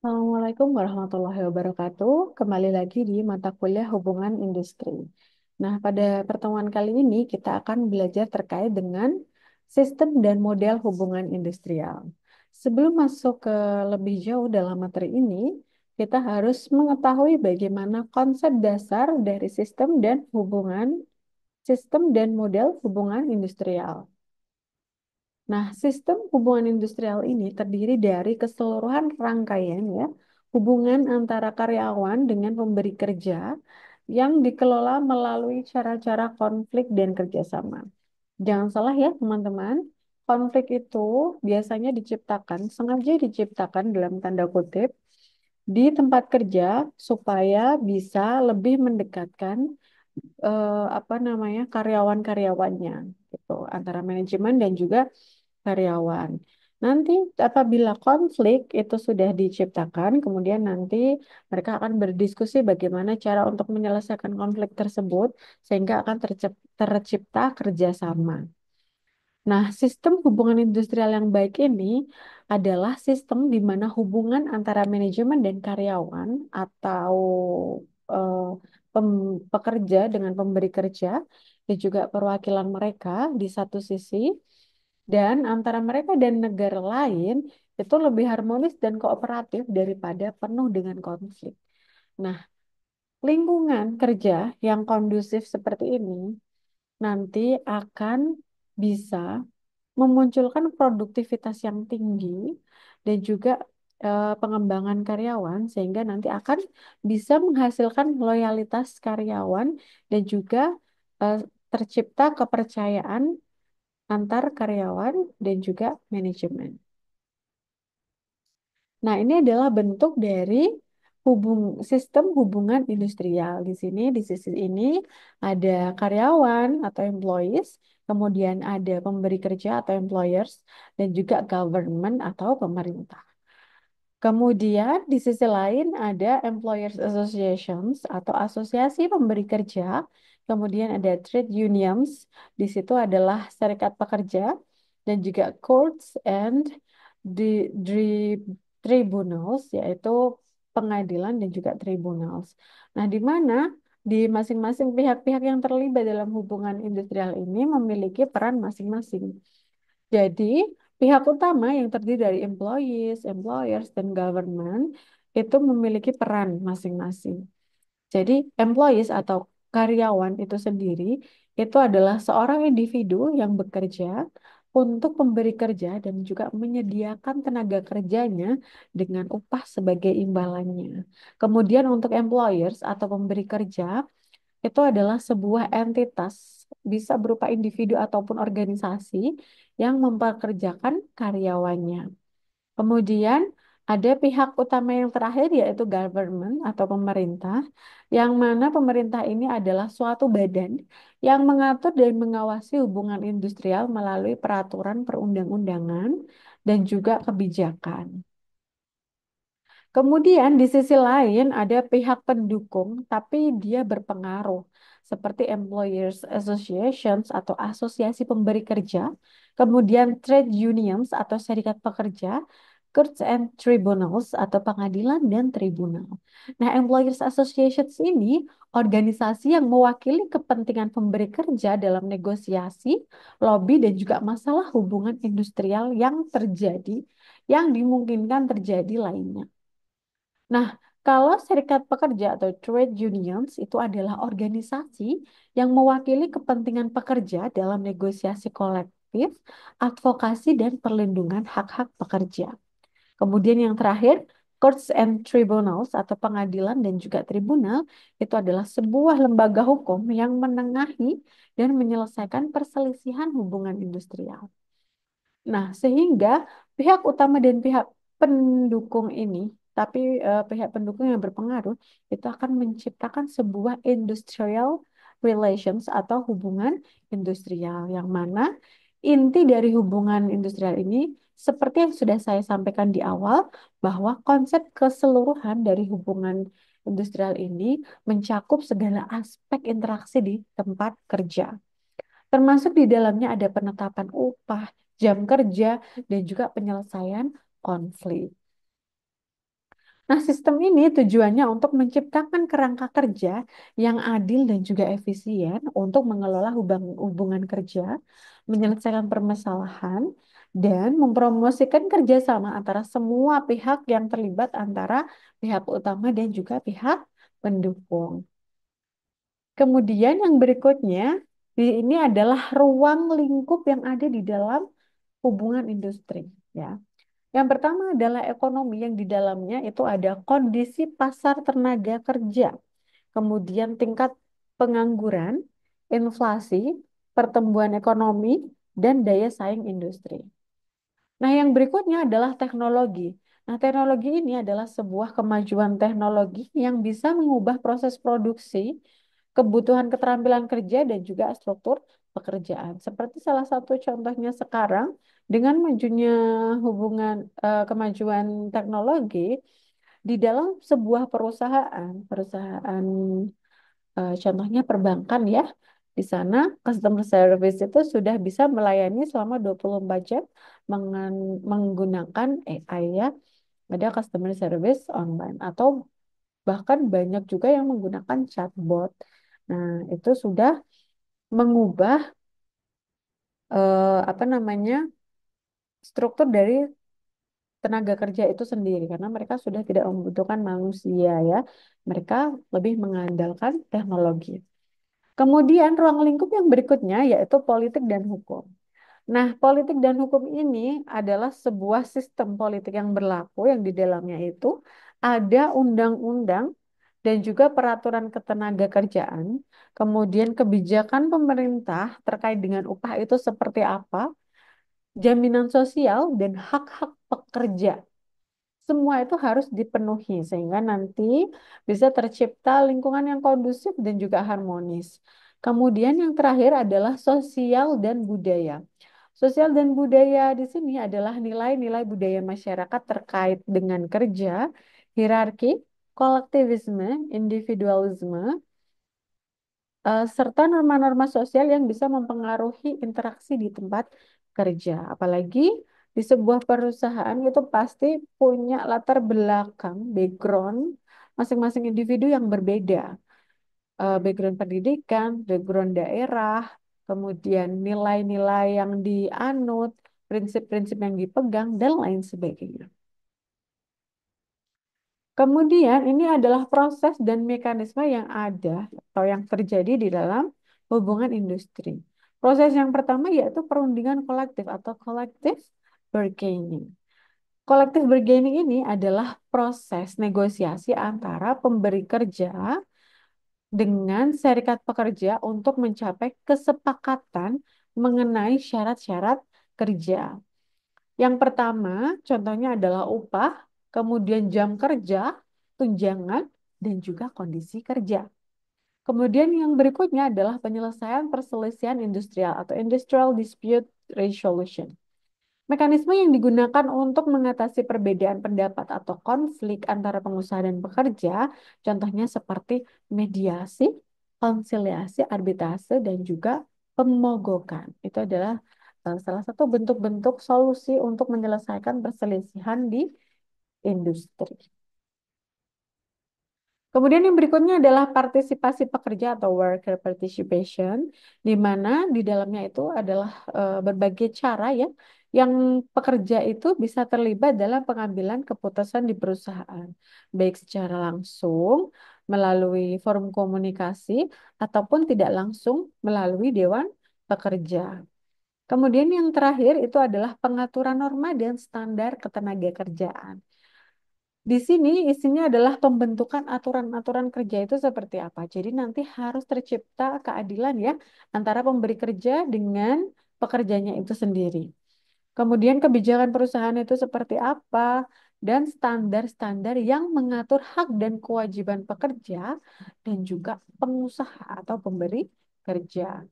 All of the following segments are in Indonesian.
Assalamualaikum warahmatullahi wabarakatuh. Kembali lagi di mata kuliah hubungan industri. Nah, pada pertemuan kali ini kita akan belajar terkait dengan sistem dan model hubungan industrial. Sebelum masuk ke lebih jauh dalam materi ini, kita harus mengetahui bagaimana konsep dasar dari sistem dan model hubungan industrial. Nah, sistem hubungan industrial ini terdiri dari keseluruhan rangkaian ya, hubungan antara karyawan dengan pemberi kerja yang dikelola melalui cara-cara konflik dan kerjasama. Jangan salah ya, teman-teman. Konflik itu biasanya sengaja diciptakan dalam tanda kutip, di tempat kerja supaya bisa lebih mendekatkan karyawan-karyawannya gitu antara manajemen dan juga karyawan. Nanti apabila konflik itu sudah diciptakan, kemudian nanti mereka akan berdiskusi bagaimana cara untuk menyelesaikan konflik tersebut sehingga akan tercipta kerjasama. Nah, sistem hubungan industrial yang baik ini adalah sistem di mana hubungan antara manajemen dan karyawan atau eh, pekerja dengan pemberi kerja dan juga perwakilan mereka di satu sisi dan antara mereka dan negara lain itu lebih harmonis dan kooperatif daripada penuh dengan konflik. Nah, lingkungan kerja yang kondusif seperti ini nanti akan bisa memunculkan produktivitas yang tinggi dan juga pengembangan karyawan sehingga nanti akan bisa menghasilkan loyalitas karyawan dan juga eh, tercipta kepercayaan antar karyawan dan juga manajemen. Nah, ini adalah bentuk dari sistem hubungan industrial. Di sisi ini ada karyawan atau employees, kemudian ada pemberi kerja atau employers, dan juga government atau pemerintah. Kemudian di sisi lain ada employers associations atau asosiasi pemberi kerja. Kemudian ada trade unions. Di situ adalah serikat pekerja dan juga courts and di, tribunals yaitu pengadilan dan juga tribunals. Nah, di mana di masing-masing pihak-pihak yang terlibat dalam hubungan industrial ini memiliki peran masing-masing. Jadi, pihak utama yang terdiri dari employees, employers, dan government itu memiliki peran masing-masing. Jadi, employees atau karyawan itu sendiri itu adalah seorang individu yang bekerja untuk pemberi kerja dan juga menyediakan tenaga kerjanya dengan upah sebagai imbalannya. Kemudian untuk employers atau pemberi kerja itu adalah sebuah entitas, bisa berupa individu ataupun organisasi yang mempekerjakan karyawannya. Kemudian ada pihak utama yang terakhir yaitu government atau pemerintah, yang mana pemerintah ini adalah suatu badan yang mengatur dan mengawasi hubungan industrial melalui peraturan perundang-undangan dan juga kebijakan. Kemudian di sisi lain ada pihak pendukung, tapi dia berpengaruh, seperti employers associations atau asosiasi pemberi kerja, kemudian trade unions atau serikat pekerja, courts and tribunals atau pengadilan dan tribunal. Nah, employers associations ini organisasi yang mewakili kepentingan pemberi kerja dalam negosiasi, lobby dan juga masalah hubungan industrial yang dimungkinkan terjadi lainnya. Nah, kalau serikat pekerja atau trade unions itu adalah organisasi yang mewakili kepentingan pekerja dalam negosiasi kolektif, advokasi, dan perlindungan hak-hak pekerja. Kemudian yang terakhir, courts and tribunals atau pengadilan dan juga tribunal itu adalah sebuah lembaga hukum yang menengahi dan menyelesaikan perselisihan hubungan industrial. Nah, sehingga pihak utama dan pihak pendukung ini, tapi pihak pendukung yang berpengaruh, itu akan menciptakan sebuah industrial relations atau hubungan industrial, yang mana inti dari hubungan industrial ini, seperti yang sudah saya sampaikan di awal, bahwa konsep keseluruhan dari hubungan industrial ini mencakup segala aspek interaksi di tempat kerja. Termasuk di dalamnya ada penetapan upah, jam kerja, dan juga penyelesaian konflik. Nah, sistem ini tujuannya untuk menciptakan kerangka kerja yang adil dan juga efisien untuk mengelola hubungan kerja, menyelesaikan permasalahan, dan mempromosikan kerjasama antara semua pihak yang terlibat antara pihak utama dan juga pihak pendukung. Kemudian yang berikutnya, ini adalah ruang lingkup yang ada di dalam hubungan industri. Ya. Yang pertama adalah ekonomi yang di dalamnya itu ada kondisi pasar tenaga kerja, kemudian tingkat pengangguran, inflasi, pertumbuhan ekonomi, dan daya saing industri. Nah, yang berikutnya adalah teknologi. Nah, teknologi ini adalah sebuah kemajuan teknologi yang bisa mengubah proses produksi, kebutuhan keterampilan kerja, dan juga struktur pekerjaan. Seperti salah satu contohnya sekarang, dengan majunya kemajuan teknologi di dalam sebuah perusahaan contohnya perbankan ya. Di sana customer service itu sudah bisa melayani selama 24 jam menggunakan AI ya. Ada customer service online atau bahkan banyak juga yang menggunakan chatbot. Nah, itu sudah mengubah apa namanya struktur dari tenaga kerja itu sendiri karena mereka sudah tidak membutuhkan manusia ya. Mereka lebih mengandalkan teknologi. Kemudian ruang lingkup yang berikutnya yaitu politik dan hukum. Nah, politik dan hukum ini adalah sebuah sistem politik yang berlaku yang di dalamnya itu ada undang-undang dan juga peraturan ketenaga kerjaan, kemudian kebijakan pemerintah terkait dengan upah itu seperti apa, jaminan sosial dan hak-hak pekerja. Semua itu harus dipenuhi sehingga nanti bisa tercipta lingkungan yang kondusif dan juga harmonis. Kemudian yang terakhir adalah sosial dan budaya. Sosial dan budaya di sini adalah nilai-nilai budaya masyarakat terkait dengan kerja, hierarki, kolektivisme, individualisme, serta norma-norma sosial yang bisa mempengaruhi interaksi di tempat kerja. Apalagi di sebuah perusahaan itu pasti punya latar belakang, background masing-masing individu yang berbeda. Background pendidikan, background daerah, kemudian nilai-nilai yang dianut, prinsip-prinsip yang dipegang, dan lain sebagainya. Kemudian ini adalah proses dan mekanisme yang ada atau yang terjadi di dalam hubungan industri. Proses yang pertama yaitu perundingan kolektif atau collective bargaining. Collective bargaining ini adalah proses negosiasi antara pemberi kerja dengan serikat pekerja untuk mencapai kesepakatan mengenai syarat-syarat kerja. Yang pertama, contohnya adalah upah, kemudian jam kerja, tunjangan, dan juga kondisi kerja. Kemudian yang berikutnya adalah penyelesaian perselisihan industrial atau industrial dispute resolution. Mekanisme yang digunakan untuk mengatasi perbedaan pendapat atau konflik antara pengusaha dan pekerja, contohnya seperti mediasi, konsiliasi, arbitrase, dan juga pemogokan. Itu adalah salah satu bentuk-bentuk solusi untuk menyelesaikan perselisihan di industri. Kemudian yang berikutnya adalah partisipasi pekerja atau worker participation, di mana di dalamnya itu adalah berbagai cara ya, yang pekerja itu bisa terlibat dalam pengambilan keputusan di perusahaan, baik secara langsung melalui forum komunikasi ataupun tidak langsung melalui dewan pekerja. Kemudian yang terakhir itu adalah pengaturan norma dan standar ketenaga kerjaan. Di sini isinya adalah pembentukan aturan-aturan kerja itu seperti apa. Jadi nanti harus tercipta keadilan ya antara pemberi kerja dengan pekerjanya itu sendiri. Kemudian kebijakan perusahaan itu seperti apa dan standar-standar yang mengatur hak dan kewajiban pekerja dan juga pengusaha atau pemberi kerja.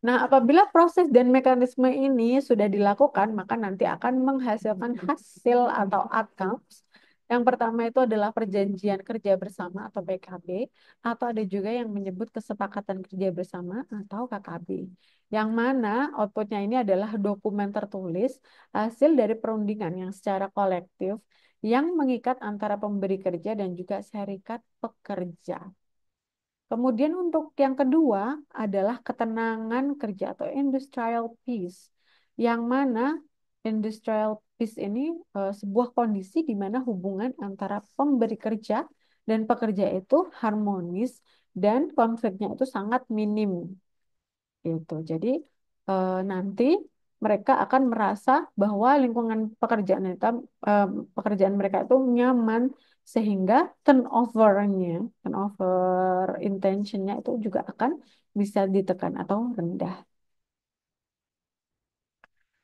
Nah, apabila proses dan mekanisme ini sudah dilakukan, maka nanti akan menghasilkan hasil atau outcomes Yang pertama itu adalah perjanjian kerja bersama atau PKB, atau ada juga yang menyebut kesepakatan kerja bersama atau KKB. Yang mana outputnya ini adalah dokumen tertulis hasil dari perundingan yang secara kolektif yang mengikat antara pemberi kerja dan juga serikat pekerja. Kemudian untuk yang kedua adalah ketenangan kerja atau industrial peace, yang mana industrial peace ini sebuah kondisi di mana hubungan antara pemberi kerja dan pekerja itu harmonis dan konfliknya itu sangat minim gitu. Jadi nanti mereka akan merasa bahwa lingkungan pekerjaan mereka itu nyaman sehingga turnover intentionnya itu juga akan bisa ditekan atau rendah.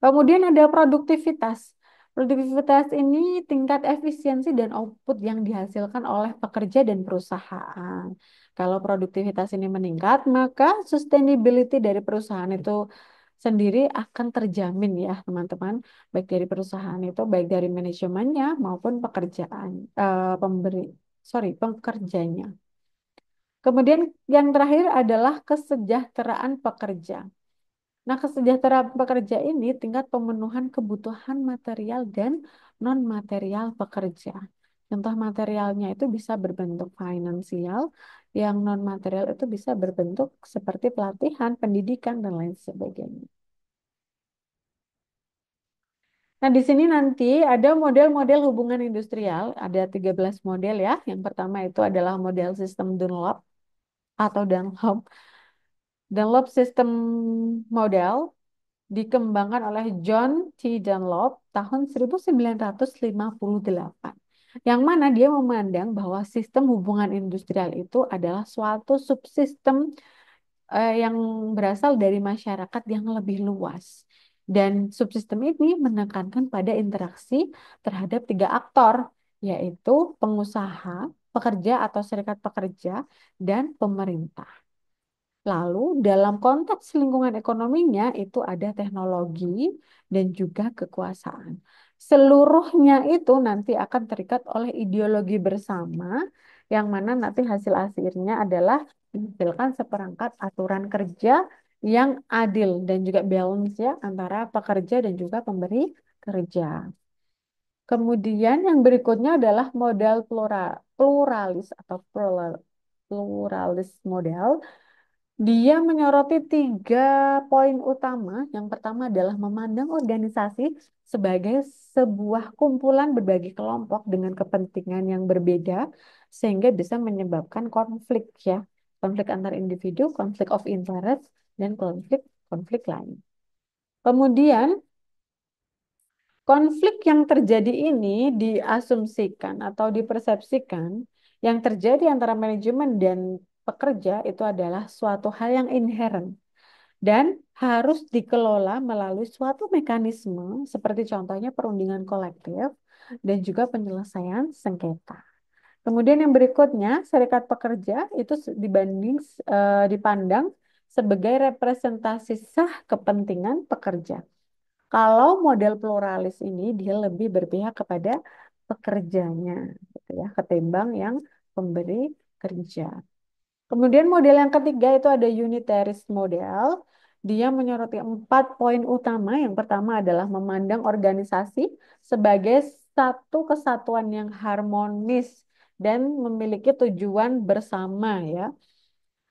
Kemudian ada produktivitas. Produktivitas ini tingkat efisiensi dan output yang dihasilkan oleh pekerja dan perusahaan. Kalau produktivitas ini meningkat, maka sustainability dari perusahaan itu sendiri akan terjamin ya, teman-teman. Baik dari perusahaan itu, baik dari manajemennya maupun pemberi, pekerjanya. Kemudian yang terakhir adalah kesejahteraan pekerja. Nah, kesejahteraan pekerja ini tingkat pemenuhan kebutuhan material dan non-material pekerja. Contoh materialnya itu bisa berbentuk finansial, yang non-material itu bisa berbentuk seperti pelatihan, pendidikan, dan lain sebagainya. Nah, di sini nanti ada model-model hubungan industrial, ada 13 model ya. Yang pertama itu adalah model sistem Dunlop atau Dunlop. Dunlop System Model dikembangkan oleh John T. Dunlop tahun 1958. Yang mana dia memandang bahwa sistem hubungan industrial itu adalah suatu subsistem yang berasal dari masyarakat yang lebih luas. Dan subsistem ini menekankan pada interaksi terhadap tiga aktor, yaitu pengusaha, pekerja atau serikat pekerja, dan pemerintah. Lalu dalam konteks lingkungan ekonominya itu ada teknologi dan juga kekuasaan. Seluruhnya itu nanti akan terikat oleh ideologi bersama yang mana nanti hasil akhirnya adalah menghasilkan seperangkat aturan kerja yang adil dan juga balance ya antara pekerja dan juga pemberi kerja. Kemudian yang berikutnya adalah model pluralis atau pluralis model. Dia menyoroti tiga poin utama. Yang pertama adalah memandang organisasi sebagai sebuah kumpulan berbagai kelompok dengan kepentingan yang berbeda, sehingga bisa menyebabkan konflik ya, konflik antar individu, konflik of interest, dan konflik-konflik lain. Kemudian konflik yang terjadi ini diasumsikan atau dipersepsikan yang terjadi antara manajemen dan pekerja itu adalah suatu hal yang inherent dan harus dikelola melalui suatu mekanisme seperti contohnya perundingan kolektif dan juga penyelesaian sengketa. Kemudian yang berikutnya, serikat pekerja itu dipandang sebagai representasi sah kepentingan pekerja. Kalau model pluralis ini dia lebih berpihak kepada pekerjanya, gitu ya, ketimbang yang pemberi kerja. Kemudian model yang ketiga itu ada unitarist model. Dia menyoroti 4 poin utama. Yang pertama adalah memandang organisasi sebagai satu kesatuan yang harmonis dan memiliki tujuan bersama ya.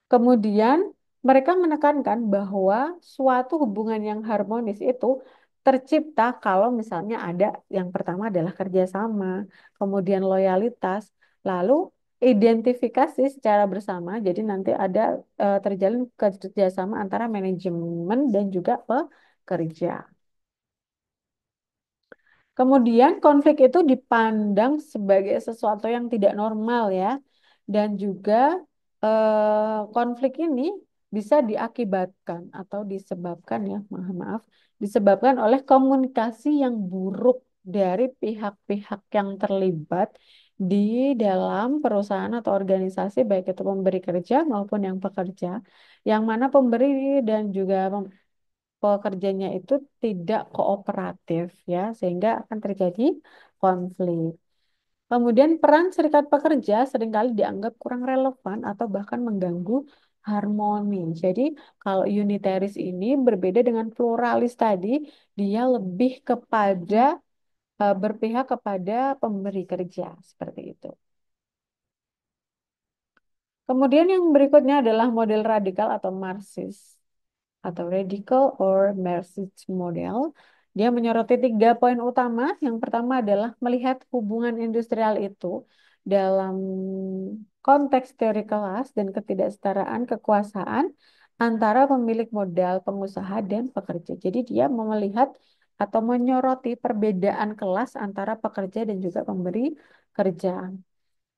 Kemudian mereka menekankan bahwa suatu hubungan yang harmonis itu tercipta kalau misalnya ada yang pertama adalah kerjasama, kemudian loyalitas, lalu identifikasi secara bersama. Jadi nanti ada terjalin kerjasama antara manajemen dan juga pekerja. Kemudian konflik itu dipandang sebagai sesuatu yang tidak normal ya. Dan juga konflik ini bisa diakibatkan atau disebabkan ya, maaf, disebabkan oleh komunikasi yang buruk dari pihak-pihak yang terlibat di dalam perusahaan atau organisasi baik itu pemberi kerja maupun yang pekerja, yang mana pemberi dan juga pekerjanya itu tidak kooperatif ya sehingga akan terjadi konflik. Kemudian peran serikat pekerja seringkali dianggap kurang relevan atau bahkan mengganggu harmoni. Jadi kalau unitaris ini berbeda dengan pluralis tadi, dia lebih kepada berpihak kepada pemberi kerja seperti itu. Kemudian yang berikutnya adalah model radikal atau Marxist atau radical or Marxist model. Dia menyoroti 3 poin utama. Yang pertama adalah melihat hubungan industrial itu dalam konteks teori kelas dan ketidaksetaraan kekuasaan antara pemilik modal, pengusaha, dan pekerja. Jadi dia mau melihat atau menyoroti perbedaan kelas antara pekerja dan juga pemberi kerja.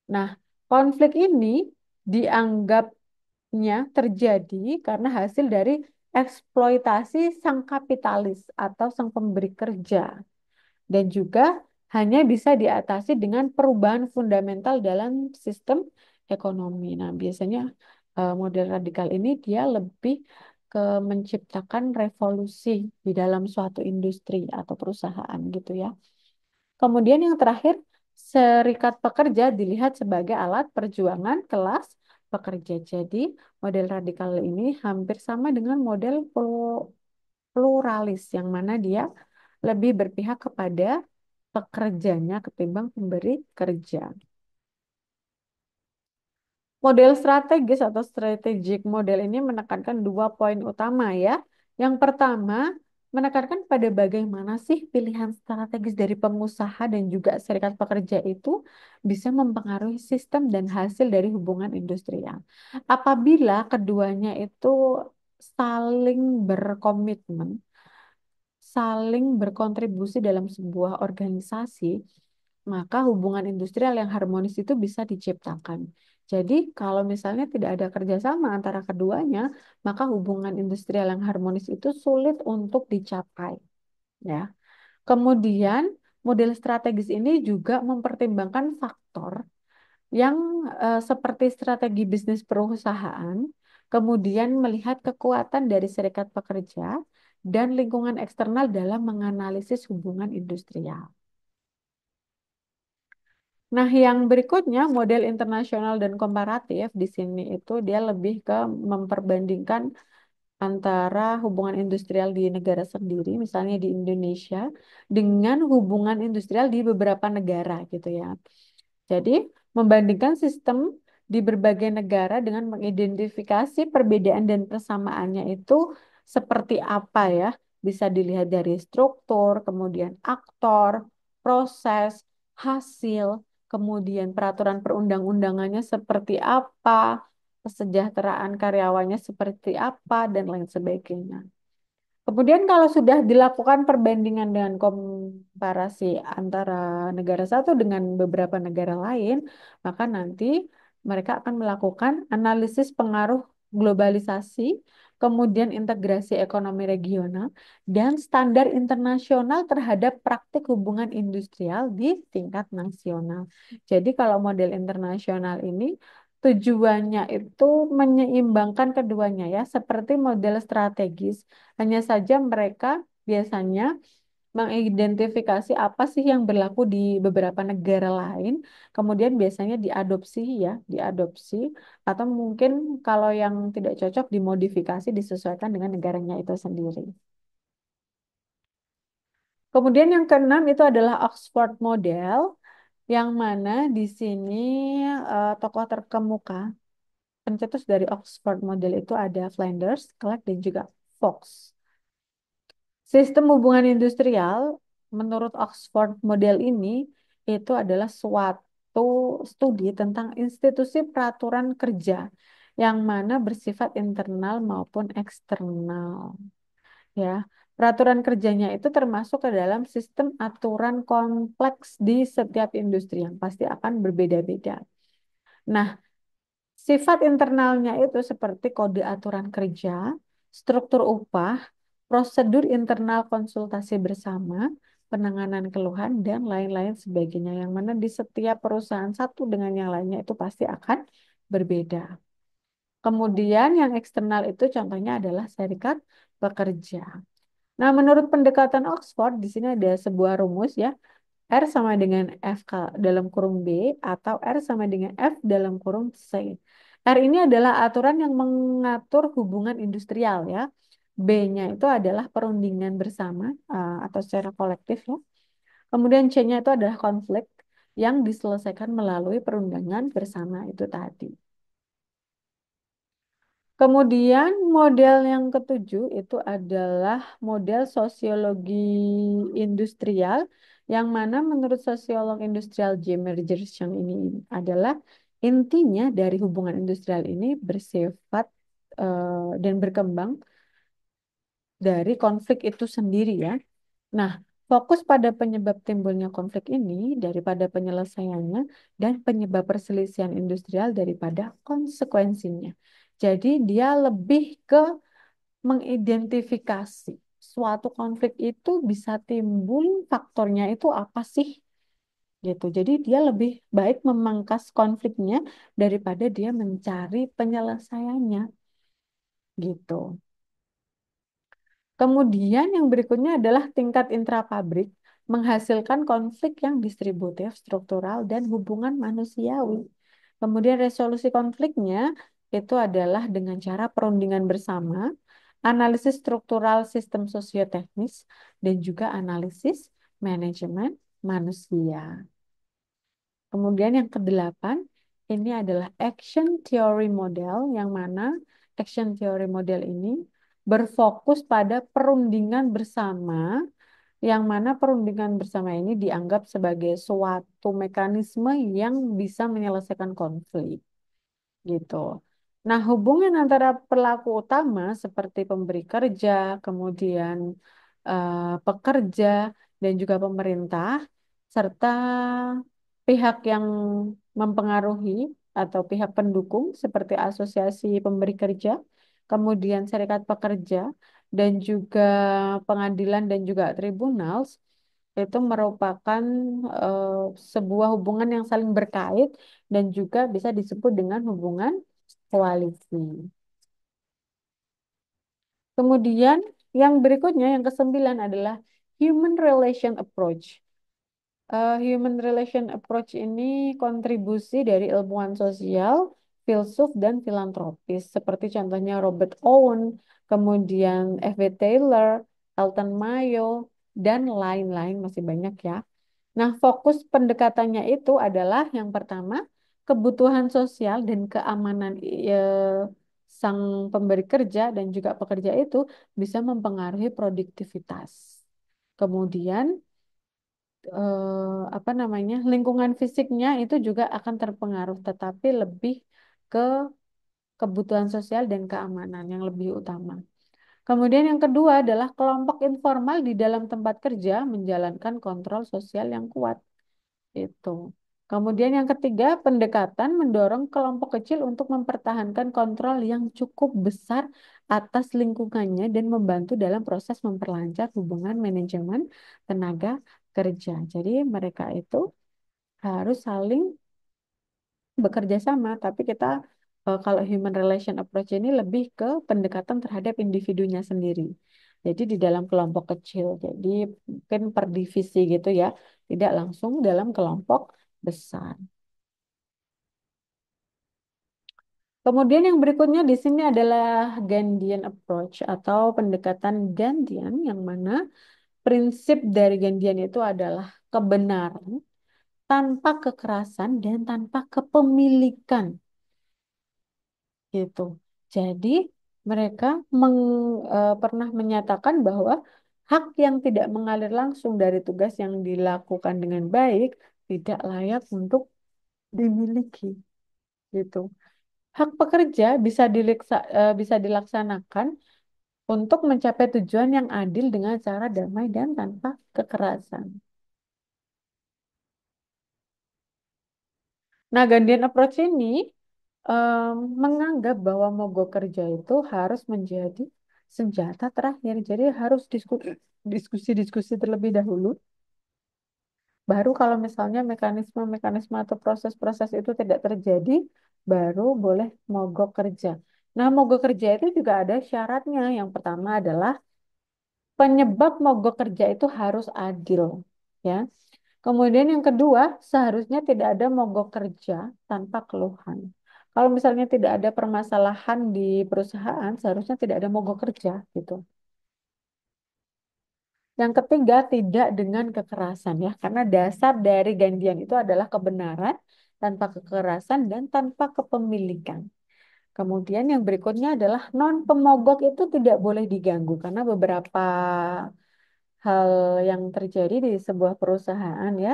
Nah, konflik ini dianggapnya terjadi karena hasil dari eksploitasi sang kapitalis atau sang pemberi kerja dan juga hanya bisa diatasi dengan perubahan fundamental dalam sistem ekonomi. Nah, biasanya model radikal ini dia lebih ke menciptakan revolusi di dalam suatu industri atau perusahaan gitu ya. Kemudian yang terakhir, serikat pekerja dilihat sebagai alat perjuangan kelas pekerja. Jadi, model radikal ini hampir sama dengan model pluralis, yang mana dia lebih berpihak kepada pekerjanya ketimbang pemberi kerja. Model strategis atau strategic model ini menekankan 2 poin utama ya. Yang pertama, menekankan pada bagaimana sih pilihan strategis dari pengusaha dan juga serikat pekerja itu bisa mempengaruhi sistem dan hasil dari hubungan industrial. Apabila keduanya itu saling berkomitmen, saling berkontribusi dalam sebuah organisasi, maka hubungan industrial yang harmonis itu bisa diciptakan. Jadi, kalau misalnya tidak ada kerjasama antara keduanya, maka hubungan industrial yang harmonis itu sulit untuk dicapai. Ya. Kemudian, model strategis ini juga mempertimbangkan faktor yang seperti strategi bisnis perusahaan, kemudian melihat kekuatan dari serikat pekerja dan lingkungan eksternal dalam menganalisis hubungan industrial. Nah, yang berikutnya model internasional dan komparatif di sini itu dia lebih ke memperbandingkan antara hubungan industrial di negara sendiri, misalnya di Indonesia, dengan hubungan industrial di beberapa negara gitu ya. Jadi, membandingkan sistem di berbagai negara dengan mengidentifikasi perbedaan dan persamaannya itu seperti apa ya. Bisa dilihat dari struktur, kemudian aktor, proses, hasil, kemudian peraturan perundang-undangannya seperti apa, kesejahteraan karyawannya seperti apa, dan lain sebagainya. Kemudian kalau sudah dilakukan perbandingan dengan komparasi antara negara satu dengan beberapa negara lain, maka nanti mereka akan melakukan analisis pengaruh globalisasi, kemudian integrasi ekonomi regional, dan standar internasional terhadap praktik hubungan industrial di tingkat nasional. Jadi kalau model internasional ini tujuannya itu menyeimbangkan keduanya ya, seperti model strategis. Hanya saja mereka biasanya mengidentifikasi apa sih yang berlaku di beberapa negara lain, kemudian biasanya diadopsi ya, diadopsi, atau mungkin kalau yang tidak cocok dimodifikasi disesuaikan dengan negaranya itu sendiri. Kemudian yang keenam itu adalah Oxford Model, yang mana di sini tokoh terkemuka pencetus dari Oxford Model itu ada Flanders, Clark, dan juga Fox. Sistem hubungan industrial menurut Oxford Model ini itu adalah suatu studi tentang institusi peraturan kerja yang mana bersifat internal maupun eksternal. Ya, peraturan kerjanya itu termasuk ke dalam sistem aturan kompleks di setiap industri yang pasti akan berbeda-beda. Nah, sifat internalnya itu seperti kode aturan kerja, struktur upah, prosedur internal konsultasi bersama, penanganan keluhan, dan lain-lain sebagainya. Yang mana di setiap perusahaan satu dengan yang lainnya itu pasti akan berbeda. Kemudian yang eksternal itu contohnya adalah serikat pekerja. Nah, menurut pendekatan Oxford, di sini ada sebuah rumus ya. R sama dengan dalam kurung B atau R sama dengan F dalam kurung C. R ini adalah aturan yang mengatur hubungan industrial ya. B-nya itu adalah perundingan bersama atau secara kolektif ya. Kemudian C-nya itu adalah konflik yang diselesaikan melalui perundangan bersama itu tadi. Kemudian model yang ketujuh itu adalah model sosiologi industrial yang mana menurut sosiolog industrial James Richardson ini adalah intinya dari hubungan industrial ini bersifat dan berkembang dari konflik itu sendiri ya. Nah, fokus pada penyebab timbulnya konflik ini daripada penyelesaiannya dan penyebab perselisihan industrial daripada konsekuensinya. Jadi dia lebih ke mengidentifikasi suatu konflik itu bisa timbul faktornya itu apa sih gitu. Jadi dia lebih baik memangkas konfliknya daripada dia mencari penyelesaiannya gitu. Kemudian yang berikutnya adalah tingkat intrapabrik menghasilkan konflik yang distributif, struktural, dan hubungan manusiawi. Kemudian resolusi konfliknya itu adalah dengan cara perundingan bersama, analisis struktural sistem sosioteknis, dan juga analisis manajemen manusia. Kemudian yang kedelapan, ini adalah action theory model, yang mana action theory model ini berfokus pada perundingan bersama, yang mana perundingan bersama ini dianggap sebagai suatu mekanisme yang bisa menyelesaikan konflik gitu. Nah, hubungan antara pelaku utama seperti pemberi kerja, kemudian pekerja, dan juga pemerintah, serta pihak yang mempengaruhi atau pihak pendukung seperti asosiasi pemberi kerja, kemudian serikat pekerja, dan juga pengadilan dan juga tribunal itu merupakan eh, sebuah hubungan yang saling berkait dan juga bisa disebut dengan hubungan koalisi. Kemudian yang berikutnya yang kesembilan adalah human relation approach. Human relation approach ini kontribusi dari ilmuwan sosial, filsuf, dan filantropis seperti contohnya Robert Owen, kemudian F.W. Taylor, Elton Mayo, dan lain-lain masih banyak ya. Nah, fokus pendekatannya itu adalah yang pertama, kebutuhan sosial dan keamanan sang pemberi kerja dan juga pekerja itu bisa mempengaruhi produktivitas. Kemudian, apa namanya, lingkungan fisiknya itu juga akan terpengaruh, tetapi lebih ke kebutuhan sosial dan keamanan yang lebih utama. Kemudian yang kedua adalah kelompok informal di dalam tempat kerja menjalankan kontrol sosial yang kuat. Itu. Kemudian yang ketiga, pendekatan mendorong kelompok kecil untuk mempertahankan kontrol yang cukup besar atas lingkungannya dan membantu dalam proses memperlancar hubungan manajemen tenaga kerja. Jadi mereka itu harus saling bekerja sama, tapi kita kalau human relation approach ini lebih ke pendekatan terhadap individunya sendiri. Jadi di dalam kelompok kecil, jadi mungkin per divisi gitu ya, tidak langsung dalam kelompok besar. Kemudian yang berikutnya di sini adalah Gandhian approach atau pendekatan Gandhian, yang mana prinsip dari Gandhian itu adalah kebenaran tanpa kekerasan dan tanpa kepemilikan gitu. Jadi mereka pernah menyatakan bahwa hak yang tidak mengalir langsung dari tugas yang dilakukan dengan baik tidak layak untuk dimiliki gitu. Hak pekerja bisa dilaksanakan untuk mencapai tujuan yang adil dengan cara damai dan tanpa kekerasan. Nah, Gandhian approach ini menganggap bahwa mogok kerja itu harus menjadi senjata terakhir. Jadi harus diskusi-diskusi terlebih dahulu. Baru kalau misalnya mekanisme-mekanisme atau proses-proses itu tidak terjadi, baru boleh mogok kerja. Nah, mogok kerja itu juga ada syaratnya. Yang pertama adalah penyebab mogok kerja itu harus adil, ya. Kemudian yang kedua, seharusnya tidak ada mogok kerja tanpa keluhan. Kalau misalnya tidak ada permasalahan di perusahaan, seharusnya tidak ada mogok kerja gitu. Yang ketiga, tidak dengan kekerasan ya, karena dasar dari gantian itu adalah kebenaran tanpa kekerasan dan tanpa kepemilikan. Kemudian yang berikutnya adalah non pemogok itu tidak boleh diganggu karena beberapa hal yang terjadi di sebuah perusahaan ya,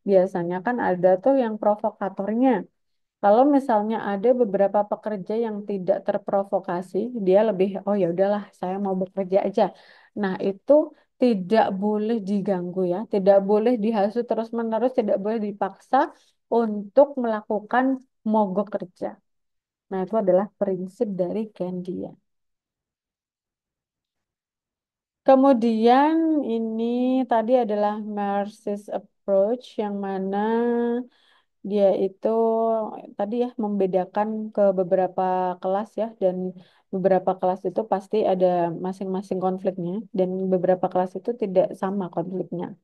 biasanya kan ada tuh yang provokatornya. Kalau misalnya ada beberapa pekerja yang tidak terprovokasi, dia lebih, oh ya udahlah, saya mau bekerja aja. Nah, itu tidak boleh diganggu ya, tidak boleh dihasut terus-menerus, tidak boleh dipaksa untuk melakukan mogok kerja. Nah, itu adalah prinsip dari Candia. Kemudian ini tadi adalah Marxist approach yang mana dia itu tadi ya membedakan ke beberapa kelas ya, dan beberapa kelas itu pasti ada masing-masing konfliknya dan beberapa kelas itu tidak sama konfliknya.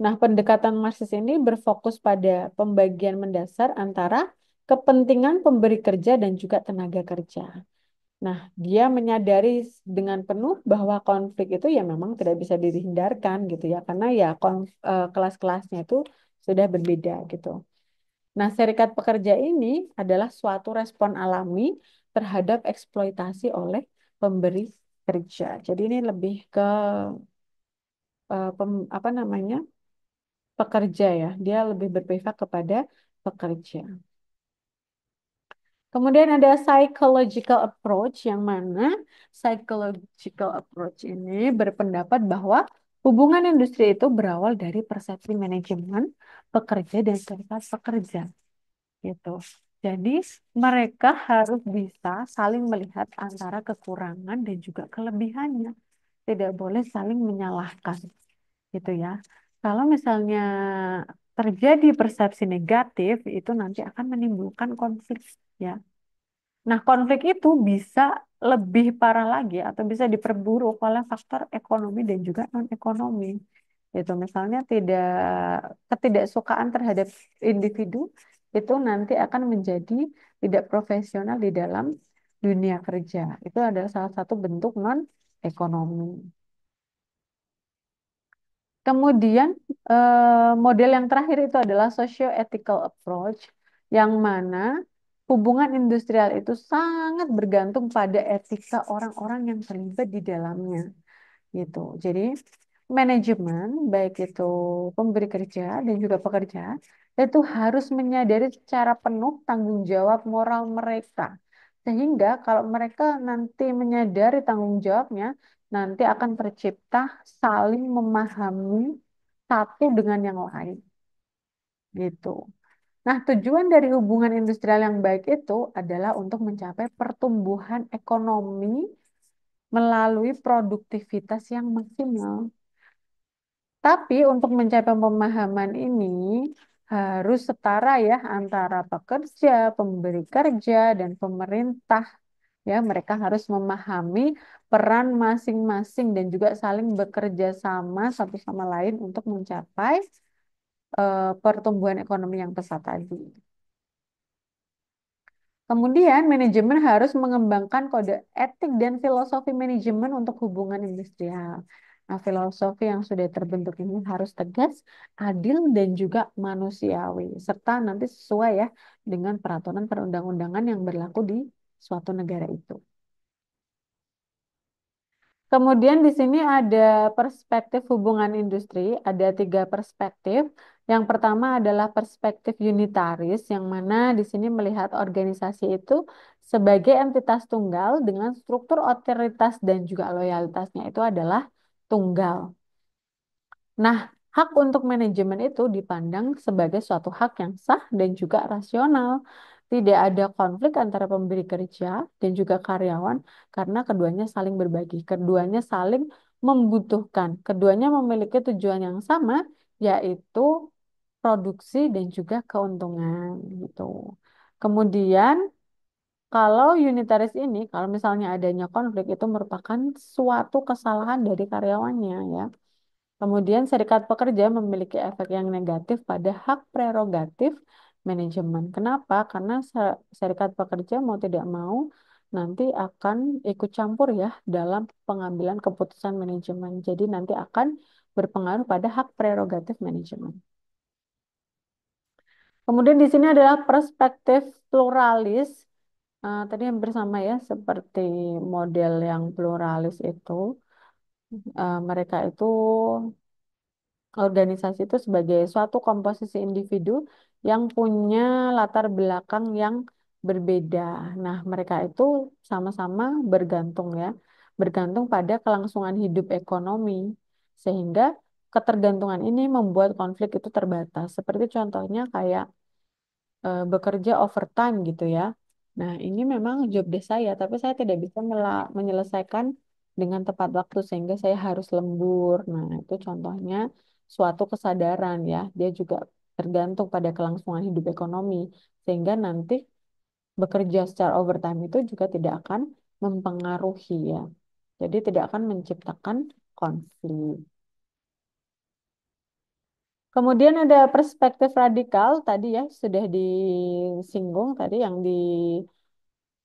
Nah, pendekatan Marxis ini berfokus pada pembagian mendasar antara kepentingan pemberi kerja dan juga tenaga kerja. Nah, dia menyadari dengan penuh bahwa konflik itu ya memang tidak bisa dihindarkan gitu ya, karena ya kelas-kelasnya itu sudah berbeda gitu. Nah, serikat pekerja ini adalah suatu respon alami terhadap eksploitasi oleh pemberi kerja. Jadi ini lebih ke apa namanya, pekerja ya. Dia lebih berpihak kepada pekerja. Kemudian ada psychological approach yang mana psychological approach ini berpendapat bahwa hubungan industri itu berawal dari persepsi manajemen, pekerja dan serikat pekerja gitu. Jadi mereka harus bisa saling melihat antara kekurangan dan juga kelebihannya. Tidak boleh saling menyalahkan gitu ya. Kalau misalnya terjadi persepsi negatif itu nanti akan menimbulkan konflik ya. Nah, konflik itu bisa lebih parah lagi atau bisa diperburuk oleh faktor ekonomi dan juga non-ekonomi. Itu misalnya ketidaksukaan terhadap individu itu nanti akan menjadi tidak profesional di dalam dunia kerja. Itu adalah salah satu bentuk non-ekonomi. Kemudian model yang terakhir itu adalah socio-ethical approach, yang mana hubungan industrial itu sangat bergantung pada etika orang-orang yang terlibat di dalamnya, gitu. Jadi manajemen, baik itu pemberi kerja dan juga pekerja, itu harus menyadari secara penuh tanggung jawab moral mereka. Sehingga kalau mereka nanti menyadari tanggung jawabnya, nanti akan tercipta saling memahami satu dengan yang lain, gitu. Nah, tujuan dari hubungan industrial yang baik itu adalah untuk mencapai pertumbuhan ekonomi melalui produktivitas yang maksimal. Tapi untuk mencapai pemahaman ini harus setara ya antara pekerja, pemberi kerja, dan pemerintah. Ya, mereka harus memahami peran masing-masing dan juga saling bekerja sama satu sama lain untuk mencapai pertumbuhan ekonomi yang pesat tadi. Kemudian, manajemen harus mengembangkan kode etik dan filosofi manajemen untuk hubungan industrial. Nah, filosofi yang sudah terbentuk ini harus tegas, adil, dan juga manusiawi, serta nanti sesuai ya dengan peraturan perundang-undangan yang berlaku di suatu negara itu. Kemudian di sini ada perspektif hubungan industri, ada tiga perspektif. Yang pertama adalah perspektif unitaris, yang mana di sini melihat organisasi itu sebagai entitas tunggal dengan struktur otoritas dan juga loyalitasnya itu adalah tunggal. Nah, hak untuk manajemen itu dipandang sebagai suatu hak yang sah dan juga rasional. Tidak ada konflik antara pemberi kerja dan juga karyawan karena keduanya saling berbagi, keduanya saling membutuhkan, keduanya memiliki tujuan yang sama, yaitu produksi dan juga keuntungan gitu. Kemudian kalau unitaris ini, kalau misalnya adanya konflik itu merupakan suatu kesalahan dari karyawannya ya. Kemudian serikat pekerja memiliki efek yang negatif pada hak prerogatif manajemen. Kenapa? Karena serikat pekerja mau tidak mau nanti akan ikut campur ya dalam pengambilan keputusan manajemen. Jadi nanti akan berpengaruh pada hak prerogatif manajemen. Kemudian di sini adalah perspektif pluralis. Tadi hampir sama ya, seperti model yang pluralis itu. Mereka itu organisasi itu sebagai suatu komposisi individu yang punya latar belakang yang berbeda. Nah, mereka itu sama-sama bergantung ya, bergantung pada kelangsungan hidup ekonomi, sehingga ketergantungan ini membuat konflik itu terbatas. Seperti contohnya kayak bekerja overtime gitu ya. Nah, ini memang job desk saya, tapi saya tidak bisa menyelesaikan dengan tepat waktu sehingga saya harus lembur. Nah, itu contohnya suatu kesadaran ya. Dia juga tergantung pada kelangsungan hidup ekonomi sehingga nanti bekerja secara overtime itu juga tidak akan mempengaruhi ya. Jadi tidak akan menciptakan konflik. Kemudian ada perspektif radikal tadi ya sudah disinggung tadi yang di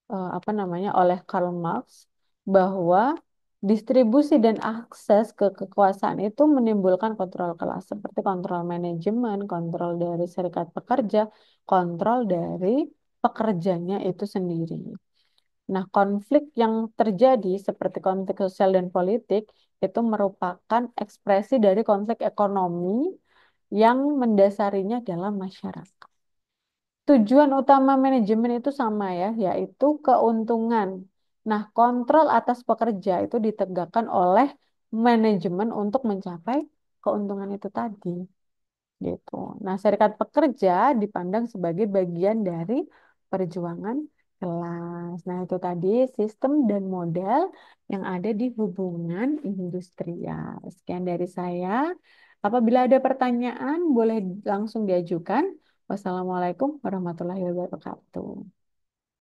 apa namanya oleh Karl Marx bahwa distribusi dan akses ke kekuasaan itu menimbulkan kontrol kelas seperti kontrol manajemen, kontrol dari serikat pekerja, kontrol dari pekerjanya itu sendiri. Nah, konflik yang terjadi seperti konflik sosial dan politik itu merupakan ekspresi dari konflik ekonomi yang mendasarinya dalam masyarakat. Tujuan utama manajemen itu sama ya, yaitu keuntungan. Nah, kontrol atas pekerja itu ditegakkan oleh manajemen untuk mencapai keuntungan itu tadi, gitu. Nah, serikat pekerja dipandang sebagai bagian dari perjuangan kelas. Nah, itu tadi sistem dan model yang ada di hubungan industrial. Sekian dari saya. Apabila ada pertanyaan, boleh langsung diajukan. Wassalamualaikum warahmatullahi wabarakatuh.